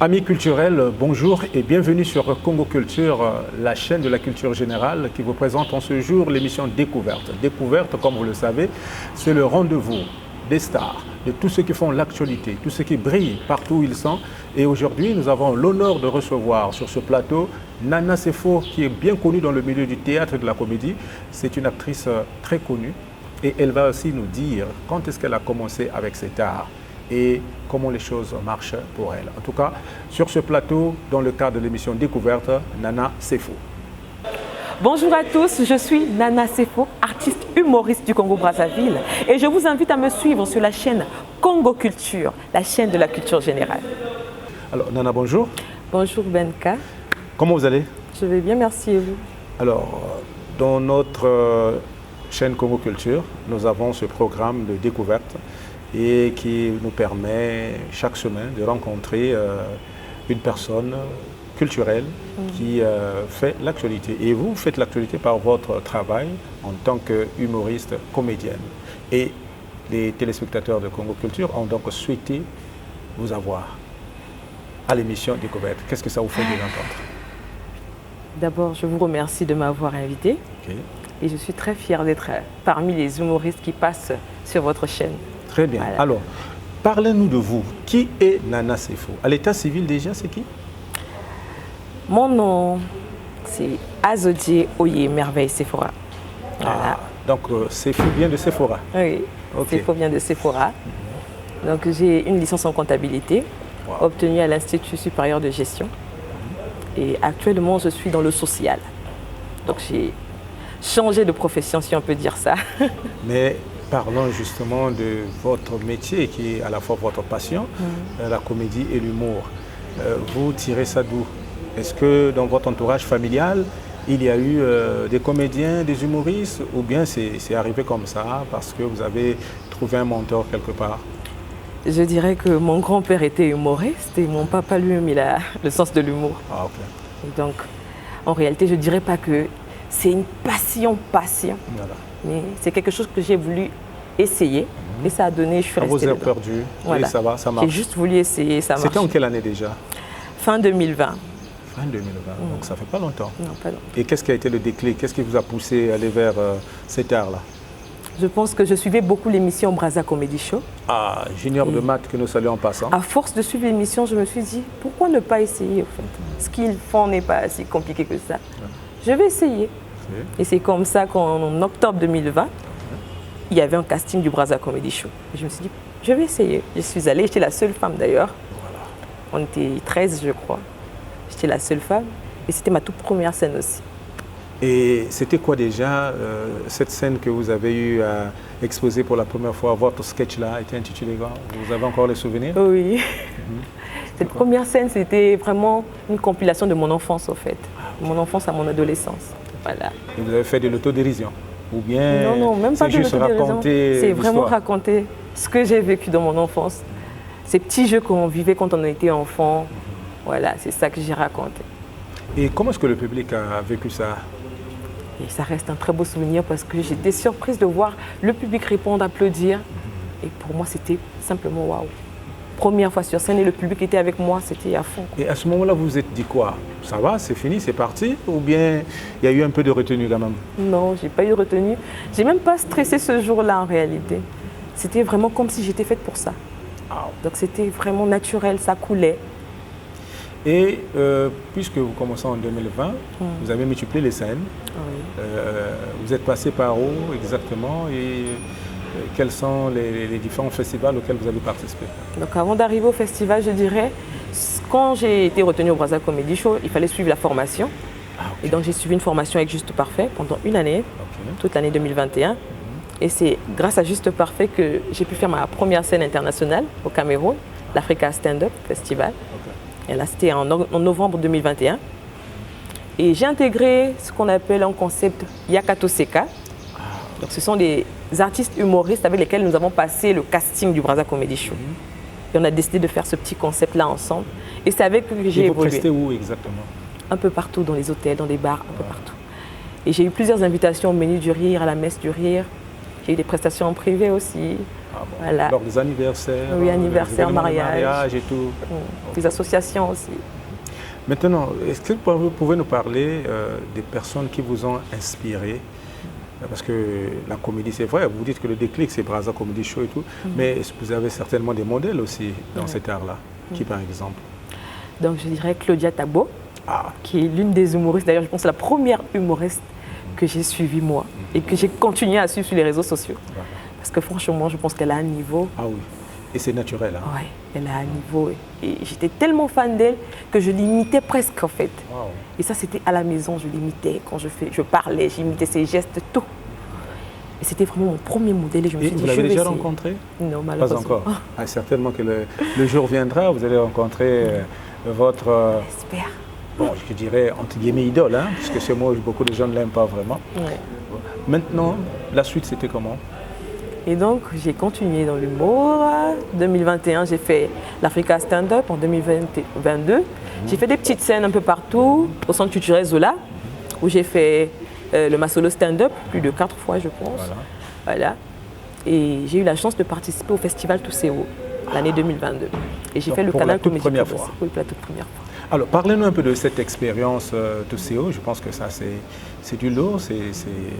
Amis culturels, bonjour et bienvenue sur Congo Culture, la chaîne de la culture générale qui vous présente en ce jour l'émission Découverte. Découverte, comme vous le savez, c'est le rendez-vous des stars, de tous ceux qui font l'actualité, tous ceux qui brillent partout où ils sont. Et aujourd'hui, nous avons l'honneur de recevoir sur ce plateau Nana Sefo, qui est bien connue dans le milieu du théâtre et de la comédie. C'est une actrice très connue et elle va aussi nous dire quand est-ce qu'elle a commencé avec cet art et comment les choses marchent pour elle. En tout cas, sur ce plateau, dans le cadre de l'émission Découverte, Nana Sefo. Bonjour à tous, je suis Nana Sefo, artiste humoriste du Congo-Brazzaville et je vous invite à me suivre sur la chaîne Congo Culture, la chaîne de la culture générale. Alors Nana, bonjour. Bonjour Benka. Comment vous allez? Je vais bien, merci et vous? Alors, dans notre chaîne Congo Culture, nous avons ce programme de découverte et qui nous permet chaque semaine de rencontrer une personne culturelle qui fait l'actualité. Et vous faites l'actualité par votre travail en tant qu'humoriste comédienne. Et les téléspectateurs de Congo Culture ont donc souhaité vous avoir à l'émission Découverte. Qu'est-ce que ça vous fait de l'entendre? D'abord, je vous remercie de m'avoir invité. Et je suis très fière d'être parmi les humoristes qui passent sur votre chaîne. Très bien. Voilà. Alors, parlez-nous de vous. Qui est Nana Sefo? À l'état civil déjà, c'est qui? Mon nom, c'est Azodie Oye Merveille Sephora. Voilà. Donc, Sefo vient de Sephora? Oui, Sefo vient de Sephora. Donc, j'ai une licence en comptabilité obtenue à l'Institut supérieur de gestion. Et actuellement, je suis dans le social. Donc, j'ai changé de profession, si on peut dire ça. Mais parlons justement de votre métier qui est à la fois votre passion, la comédie et l'humour. Vous tirez ça d'où? Est-ce que dans votre entourage familial, il y a eu des comédiens, des humoristes, ou bien c'est arrivé comme ça parce que vous avez trouvé un mentor quelque part? Je dirais que mon grand-père était humoriste et mon papa lui-même, il a le sens de l'humour. Ah, ok. Et donc, en réalité, je ne dirais pas que c'est une passion. Voilà. Mais c'est quelque chose que j'ai voulu essayer et ça a donné, je suis restée dedans. Vous avez perdu, voilà. Et ça va, ça marche. J'ai juste voulu essayer, ça marche. C'était en quelle année déjà? Fin 2020. Fin 2020, donc ça fait pas longtemps. Non, pas longtemps. Et qu'est-ce qui a été le déclic? Qu'est-ce qui vous a poussé à aller vers cet art-là? Je pense que je suivais beaucoup l'émission Brazza Comedy Show. Ah, junior de maths que nous saluons en passant. À force de suivre l'émission, je me suis dit, pourquoi ne pas essayer au fait? Ce qu'ils font n'est pas si compliqué que ça. Je vais essayer. Et c'est comme ça qu'en octobre 2020, il y avait un casting du Brazza Comedy Show. Et je me suis dit, je vais essayer. Je suis allée, j'étais la seule femme d'ailleurs. Voilà. On était 13, je crois. J'étais la seule femme. Et c'était ma toute première scène aussi. Et c'était quoi déjà cette scène que vous avez eu à exposer pour la première fois? Votre sketch-là était intitulé quoi? Vous avez encore les souvenirs? Oui. Cette première scène, c'était vraiment une compilation de mon enfance, au fait. Mon enfance à mon adolescence. Voilà. Et vous avez fait de l'autodérision? Ou bien non, même pas de l'autodérision. C'est vraiment raconter ce que j'ai vécu dans mon enfance. Ces petits jeux qu'on vivait quand on était enfant. Voilà, c'est ça que j'ai raconté. Et comment est-ce que le public a vécu ça? Et ça reste un très beau souvenir parce que j'étais surprise de voir le public répondre, applaudir. Et pour moi, c'était simplement waouh. Première fois sur scène et le public était avec moi, c'était à fond. Et à ce moment-là, vous vous êtes dit quoi? Ça va, c'est fini, c'est parti? Ou bien il y a eu un peu de retenue quand même? Non, j'ai pas eu de retenue. J'ai même pas stressé ce jour-là en réalité. C'était vraiment comme si j'étais faite pour ça. Donc c'était vraiment naturel, ça coulait. Et puisque vous commencez en 2020, vous avez multiplié les scènes. Oui. Vous êtes passé par où exactement et quels sont les différents festivals auxquels vous avez participé? Donc avant d'arriver au festival, je dirais, quand j'ai été retenue au Brazza Comedy Show, il fallait suivre la formation. Et donc j'ai suivi une formation avec Juste Parfait pendant une année, toute l'année 2021. Et c'est grâce à Juste Parfait que j'ai pu faire ma première scène internationale au Cameroun, l'Africa Stand-Up Festival. Et là, c'était en novembre 2021. Et j'ai intégré ce qu'on appelle un concept Yakato Seka. Donc, ce sont des artistes humoristes avec lesquels nous avons passé le casting du Brazza Comedy Show. Et on a décidé de faire ce petit concept-là ensemble. Et c'est avec eux que j'ai évolué. Vous prestez où exactement? Un peu partout, dans les hôtels, dans des bars, un peu partout. Et j'ai eu plusieurs invitations au Menu du Rire, à la Messe du Rire. J'ai eu des prestations en privé aussi. Ah bon. Voilà. Lors des anniversaires, Oui, anniversaire, mariage et tout. Des associations aussi. Maintenant, est-ce que vous pouvez nous parler des personnes qui vous ont inspiré? Parce que la comédie, c'est vrai, vous dites que le déclic, c'est Brazza Comedy Show et tout, mais vous avez certainement des modèles aussi dans cet art-là. Qui, par exemple? Donc, je dirais Claudia Tabo, qui est l'une des humoristes. D'ailleurs, je pense que c'est la première humoriste que j'ai suivie, moi, et que j'ai continué à suivre sur les réseaux sociaux. Parce que franchement, je pense qu'elle a un niveau. Ah oui. Et c'est naturel. Hein? Oui, elle a un niveau. Et j'étais tellement fan d'elle que je l'imitais presque, en fait. Wow. Et ça, c'était à la maison, je l'imitais. Quand je parlais, j'imitais ses gestes, tout. Et c'était vraiment mon premier modèle. Et je me suis dit, vous l'avez déjà rencontré? Non, malheureusement. Pas encore. Ah, certainement que le jour viendra, vous allez rencontrer votre... J'espère. Bon, je dirais, entre guillemets, idole, hein, puisque ce mot, beaucoup de gens ne l'aiment pas vraiment. Ouais. Maintenant, la suite, c'était comment? Et donc, j'ai continué dans l'humour. En 2021, j'ai fait l'Africa Stand-Up. En 2022, j'ai fait des petites scènes un peu partout, au Centre culturel Zola, où j'ai fait le Masolo Stand-Up, plus de 4 fois, je pense. Voilà. Et j'ai eu la chance de participer au Festival Tousseo, l'année 2022. Et j'ai fait le canal Comédie première fois. Oui, la toute première fois. Alors, parlez-nous un peu de cette expérience Tousseo. Je pense que ça, c'est du lourd. C'est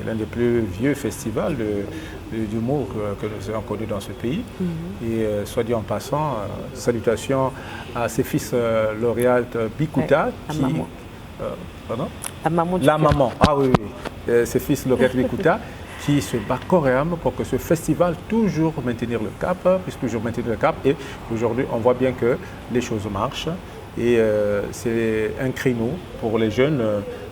l'un des plus vieux festivals d'humour que nous avons connu dans ce pays. Et soit dit en passant, salutations à ses fils lauréates Bikuta. La maman. Pardon? La maman. Ah oui, oui. Ses fils lauréates Bikuta qui se bat corps et âme pour que ce festival toujours maintenir le cap, Et aujourd'hui, on voit bien que les choses marchent. Et c'est un créneau pour les jeunes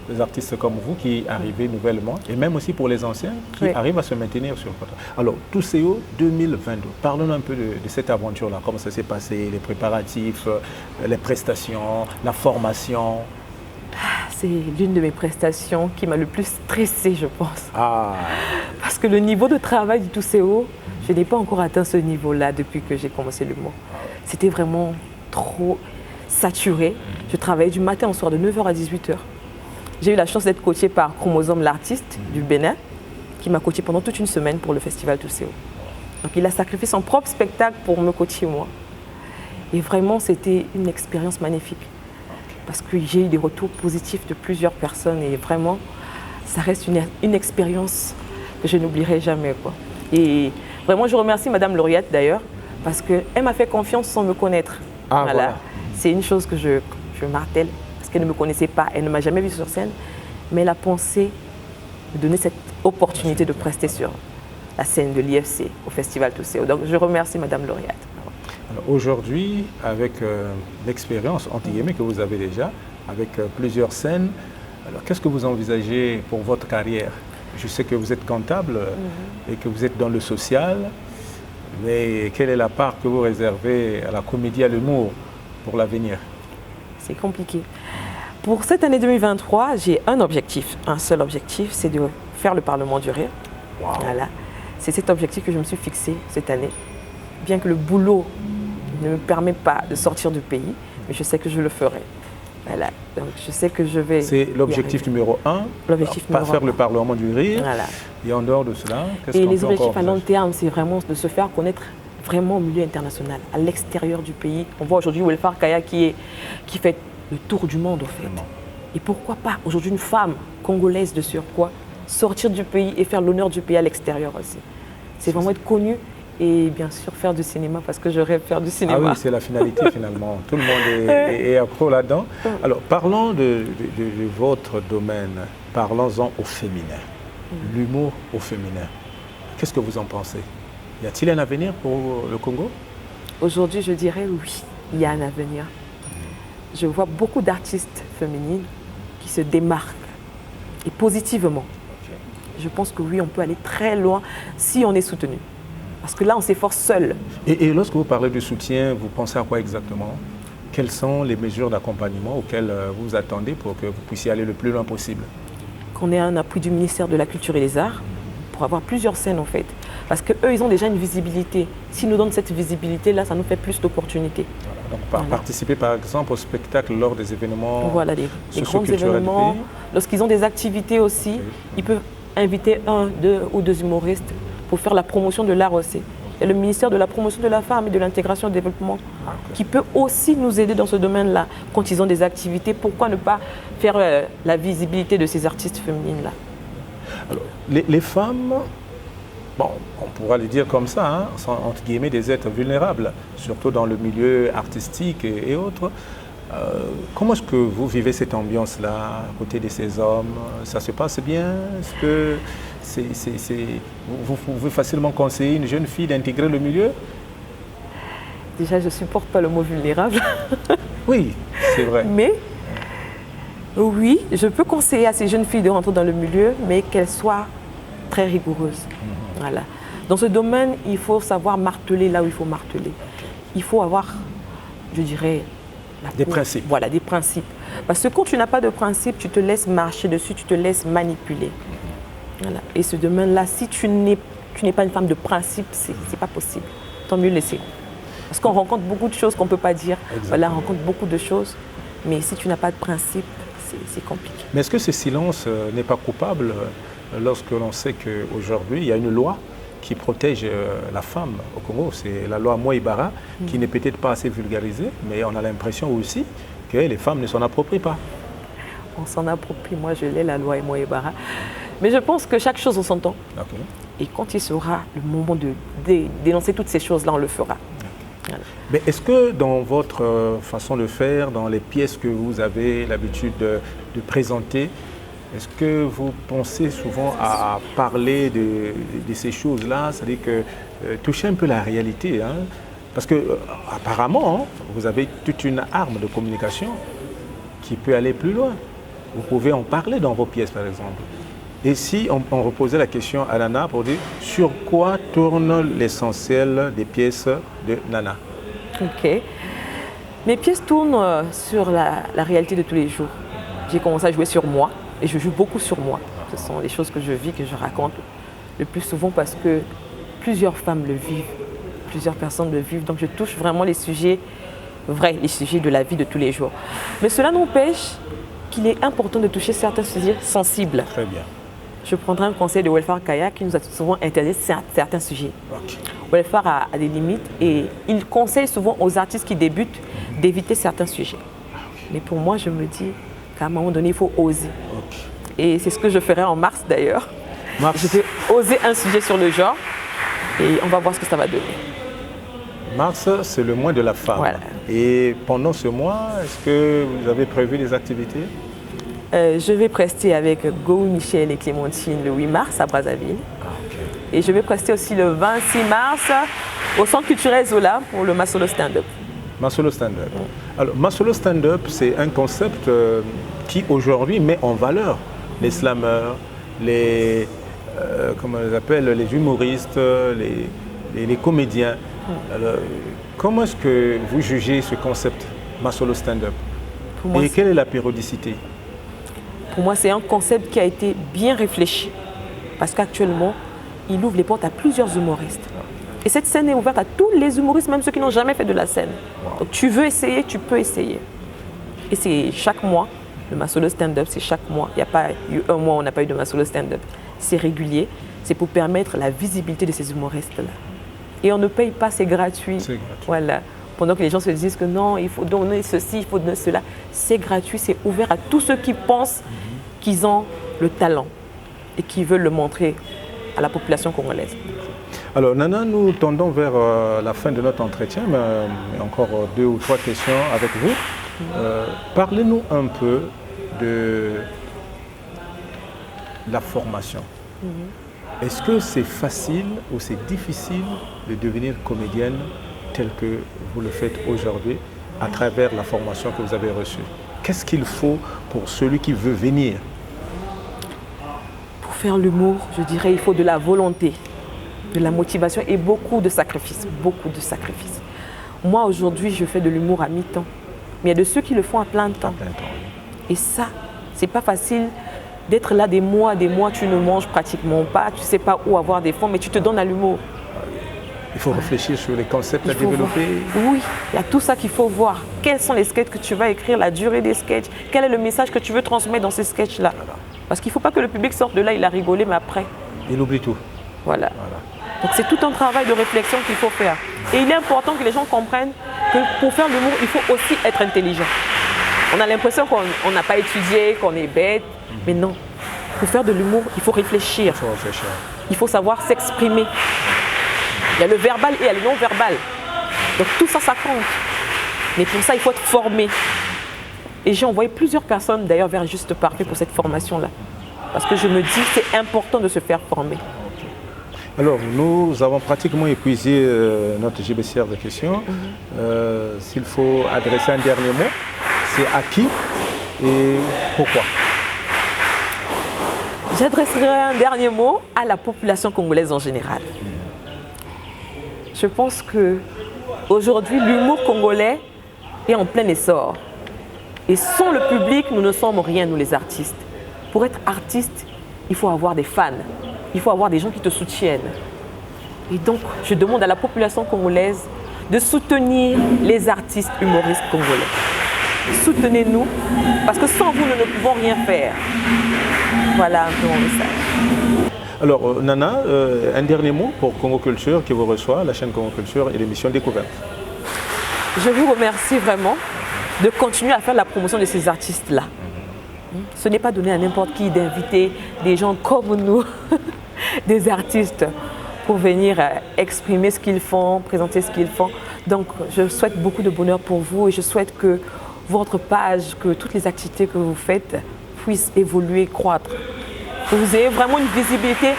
les artistes comme vous qui arrivez nouvellement, et même aussi pour les anciens qui arrivent à se maintenir sur le plateau. Alors, Tousseo 2022, parlons un peu de cette aventure-là, comment ça s'est passé, les préparatifs, les prestations, la formation. C'est l'une de mes prestations qui m'a le plus stressée, je pense. Ah. Parce que le niveau de travail du Tousseo, je n'ai pas encore atteint ce niveau-là depuis que j'ai commencé l'humour. C'était vraiment trop saturé. Je travaillais du matin au soir de 9h à 18h. J'ai eu la chance d'être coachée par Chromosome, l'artiste du Bénin, qui m'a coachée pendant toute une semaine pour le festival Tousseo. Donc il a sacrifié son propre spectacle pour me coacher moi. Et vraiment, c'était une expérience magnifique. Parce que j'ai eu des retours positifs de plusieurs personnes et vraiment, ça reste une expérience que je n'oublierai jamais, quoi. Et vraiment, je remercie Madame Lauriette d'ailleurs, parce qu'elle m'a fait confiance sans me connaître. Ah, voilà. C'est une chose que je martèle, parce qu'elle ne me connaissait pas, elle ne m'a jamais vue sur scène, mais elle a pensé me donner cette opportunité de prester sur la scène de l'IFC au Festival Tousseo. Donc je remercie Madame Lauriette. Aujourd'hui, avec l'expérience entre guillemets que vous avez déjà, avec plusieurs scènes, alors qu'est-ce que vous envisagez pour votre carrière? Je sais que vous êtes comptable et que vous êtes dans le social, mais quelle est la part que vous réservez à la comédie, à l'humour pour l'avenir? C'est compliqué. Pour cette année 2023, j'ai un objectif, un seul objectif, c'est de faire le Parlement du Rire. Wow. Voilà. C'est cet objectif que je me suis fixé cette année. Bien que le boulot ne me permet pas de sortir du pays, mais je sais que je le ferai. Voilà. Donc je sais que je vais. C'est l'objectif numéro 1. L'objectif numéro 1. Faire le Parlement du Rire. Voilà. Et en dehors de cela, qu'est-ce Et qu'on les peut objectifs encore à long terme, c'est vraiment de se faire connaître vraiment au milieu international, à l'extérieur du pays. On voit aujourd'hui Welfare Kaya qui fait le tour du monde, au fait. Vraiment. Et pourquoi pas aujourd'hui une femme congolaise de surcroît sortir du pays et faire l'honneur du pays à l'extérieur aussi. C'est vraiment être connue. Et bien sûr faire du cinéma, parce que je rêve faire du cinéma. Ah oui, c'est la finalité finalement. Tout le monde est accro là-dedans. Alors, parlons de votre domaine. Parlons-en au féminin. L'humour au féminin. Qu'est-ce que vous en pensez? Y a-t-il un avenir pour le Congo? Aujourd'hui, je dirais oui, il y a un avenir. Je vois beaucoup d'artistes féminines qui se démarquent, et positivement. Je pense que oui, on peut aller très loin si on est soutenu. Parce que là, on s'efforce seul. Et lorsque vous parlez de soutien, vous pensez à quoi exactement? Quelles sont les mesures d'accompagnement auxquelles vous attendez pour que vous puissiez aller le plus loin possible? Qu'on ait un appui du ministère de la Culture et des Arts pour avoir plusieurs scènes en fait. Parce qu'eux, ils ont déjà une visibilité. S'ils nous donnent cette visibilité-là, ça nous fait plus d'opportunités. Voilà. Donc participer par exemple au spectacle lors des événements des grands événements. Lorsqu'ils ont des activités aussi, ils peuvent inviter 1, 2 ou 2 humoristes pour faire la promotion de l'art aussi. Il y a le ministère de la promotion de la femme et de l'intégration et du développement qui peut aussi nous aider dans ce domaine-là. Quand ils ont des activités, pourquoi ne pas faire la visibilité de ces artistes féminines-là? Alors, les femmes, bon, on pourra le dire comme ça, hein, sont entre guillemets des êtres vulnérables, surtout dans le milieu artistique et autres. Comment est-ce que vous vivez cette ambiance-là à côté de ces hommes? Ça se passe bien? Est-ce que vous pouvez facilement conseiller une jeune fille d'intégrer le milieu? Déjà, je ne supporte pas le mot vulnérable. Oui, c'est vrai. Mais oui, je peux conseiller à ces jeunes filles de rentrer dans le milieu, mais qu'elles soient très rigoureuses. Voilà. Dans ce domaine, il faut savoir marteler là où il faut marteler. Il faut avoir, je dirais, des principes. Voilà, des principes. Parce que quand tu n'as pas de principes, tu te laisses marcher dessus, tu te laisses manipuler. Voilà. Et ce domaine-là, si tu n'es pas une femme de principe, c'est pas possible. Tant mieux laisser. Parce qu'on rencontre beaucoup de choses qu'on ne peut pas dire. Voilà, on rencontre beaucoup de choses. Mais si tu n'as pas de principe, c'est compliqué. Mais est-ce que ce silence n'est pas coupable lorsque l'on sait qu'aujourd'hui, il y a une loi qui protège la femme au Congo? C'est la loi Moïbara, qui n'est peut-être pas assez vulgarisée, mais on a l'impression aussi que les femmes ne s'en approprient pas. On s'en approprie. Moi, je l'ai, la loi Moïbara. Mais je pense que chaque chose en son temps. Okay. Et quand il sera le moment de dénoncer toutes ces choses-là, on le fera. Okay. Voilà. Mais est-ce que dans votre façon de faire, dans les pièces que vous avez l'habitude de présenter, est-ce que vous pensez souvent à parler de ces choses-là, c'est-à-dire que toucher un peu la réalité, hein? Parce que apparemment, vous avez toute une arme de communication qui peut aller plus loin. Vous pouvez en parler dans vos pièces, par exemple. Et si on reposait la question à Nana pour dire sur quoi tourne l'essentiel des pièces de Nana? Ok. Mes pièces tournent sur la réalité de tous les jours. J'ai commencé à jouer sur moi et je joue beaucoup sur moi. Ce sont les choses que je vis, que je raconte le plus souvent parce que plusieurs femmes le vivent, plusieurs personnes le vivent. Donc je touche vraiment les sujets vrais, les sujets de la vie de tous les jours. Mais cela n'empêche qu'il est important de toucher certains sujets sensibles. Très bien. Je prendrai un conseil de Welfare Kaya qui nous a souvent interdit certains sujets. Okay. Welfare a des limites et il conseille souvent aux artistes qui débutent d'éviter certains sujets. Mais pour moi, je me dis qu'à un moment donné, il faut oser. Okay. Et c'est ce que je ferai en mars d'ailleurs. Je vais oser un sujet sur le genre et on va voir ce que ça va donner. Mars, c'est le mois de la femme. Voilà. Et pendant ce mois, est-ce que vous avez prévu des activités? Je vais prester avec Go, Michel et Clémentine le 8 mars à Brazzaville. Okay. Et je vais prester aussi le 26 mars au Centre culturel Zola pour le Masolo Stand-up. Masolo Stand-up. Alors, Masolo Stand-up, c'est un concept qui aujourd'hui met en valeur les slameurs, comment on les appelle, les humoristes, les comédiens. Alors, comment est-ce que vous jugez ce concept Masolo Stand-up? Et quelle est la périodicité? Pour moi, c'est un concept qui a été bien réfléchi parce qu'actuellement, il ouvre les portes à plusieurs humoristes. Et cette scène est ouverte à tous les humoristes, même ceux qui n'ont jamais fait de la scène. Wow. Donc tu veux essayer, tu peux essayer. Et c'est chaque mois, le Masolo Stand-up, c'est chaque mois. Il n'y a pas eu un mois où on n'a pas eu de Masolo Stand-up. C'est régulier, c'est pour permettre la visibilité de ces humoristes-là. Et on ne paye pas, c'est gratuit. C'est gratuit. Voilà. Pendant que les gens se disent que non, il faut donner ceci, il faut donner cela. C'est gratuit, c'est ouvert à tous ceux qui pensent qu'ils ont le talent et qui veulent le montrer à la population congolaise. Alors Nana, nous tendons vers la fin de notre entretien, mais encore 2 ou 3 questions avec vous. Parlez-nous un peu de la formation. Est-ce que c'est facile ou c'est difficile de devenir comédienne telle que vous le faites aujourd'hui à travers la formation que vous avez reçue? Qu'est-ce qu'il faut pour celui qui veut venir? Pour faire l'humour, je dirais il faut de la volonté, de la motivation et beaucoup de sacrifices. Beaucoup de sacrifices. Moi aujourd'hui, je fais de l'humour à mi-temps. Mais il y a de ceux qui le font à plein temps. Et ça, c'est pas facile d'être là des mois, tu ne manges pratiquement pas, tu ne sais pas où avoir des fonds, mais tu te donnes à l'humour. Il faut réfléchir sur les concepts à développer. Oui, il y a tout ça qu'il faut voir. Quels sont les sketchs que tu vas écrire, la durée des sketchs, quel est le message que tu veux transmettre dans ces sketchs-là. Parce qu'il ne faut pas que le public sorte de là, il a rigolé, mais après... Il oublie tout. Voilà. Donc c'est tout un travail de réflexion qu'il faut faire. Et il est important que les gens comprennent que pour faire de l'humour, il faut aussi être intelligent. On a l'impression qu'on n'a pas étudié, qu'on est bête, mais non. Pour faire de l'humour, il faut réfléchir. Il faut savoir s'exprimer. Il y a le verbal et il y a le non-verbal. Donc tout ça, ça compte. Mais pour ça, il faut être formé. Et j'ai envoyé plusieurs personnes d'ailleurs vers Juste Parfait pour cette formation-là. Parce que je me dis que c'est important de se faire former. Alors, nous avons pratiquement épuisé notre GBCR de questions. S'il faut adresser un dernier mot, c'est à qui et pourquoi? J'adresserai un dernier mot à la population congolaise en général. Je pense qu'aujourd'hui, l'humour congolais est en plein essor. Et sans le public, nous ne sommes rien, nous les artistes. Pour être artiste, il faut avoir des fans. Il faut avoir des gens qui te soutiennent. Et donc, je demande à la population congolaise de soutenir les artistes humoristes congolais. Soutenez-nous, parce que sans vous, nous ne pouvons rien faire. Voilà un peu mon message. Alors, Nana, un dernier mot pour Congo Culture qui vous reçoit, la chaîne Congo Culture et l'émission Découverte. Je vous remercie vraiment de continuer à faire la promotion de ces artistes-là. Ce n'est pas donné à n'importe qui d'inviter des gens comme nous, des artistes, pour venir exprimer ce qu'ils font, présenter ce qu'ils font. Donc, je souhaite beaucoup de bonheur pour vous et je souhaite que votre page, que toutes les activités que vous faites puissent évoluer, croître. Que vous ayez vraiment une visibilité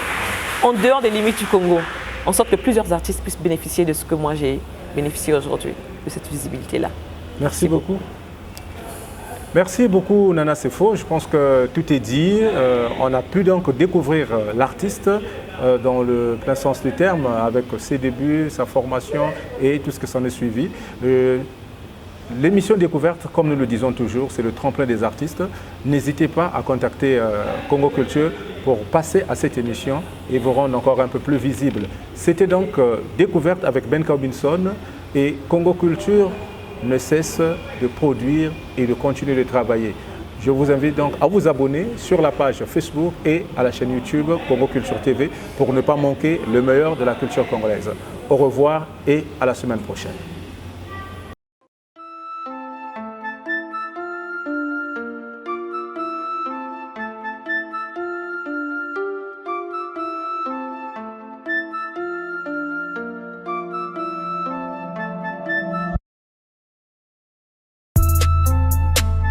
en dehors des limites du Congo, en sorte que plusieurs artistes puissent bénéficier de ce que moi j'ai bénéficié aujourd'hui, de cette visibilité-là. Merci beaucoup. Merci beaucoup Nana Sefo. Je pense que tout est dit. On a pu donc découvrir l'artiste dans le plein sens du terme, avec ses débuts, sa formation et tout ce que s'en est suivi. L'émission Découverte, comme nous le disons toujours, c'est le tremplin des artistes. N'hésitez pas à contacter Congo Culture pour passer à cette émission et vous rendre encore un peu plus visible. C'était donc Découverte avec Ben Robinson et Congo Culture ne cesse de produire et de continuer de travailler. Je vous invite donc à vous abonner sur la page Facebook et à la chaîne YouTube Congo Culture TV pour ne pas manquer le meilleur de la culture congolaise. Au revoir et à la semaine prochaine.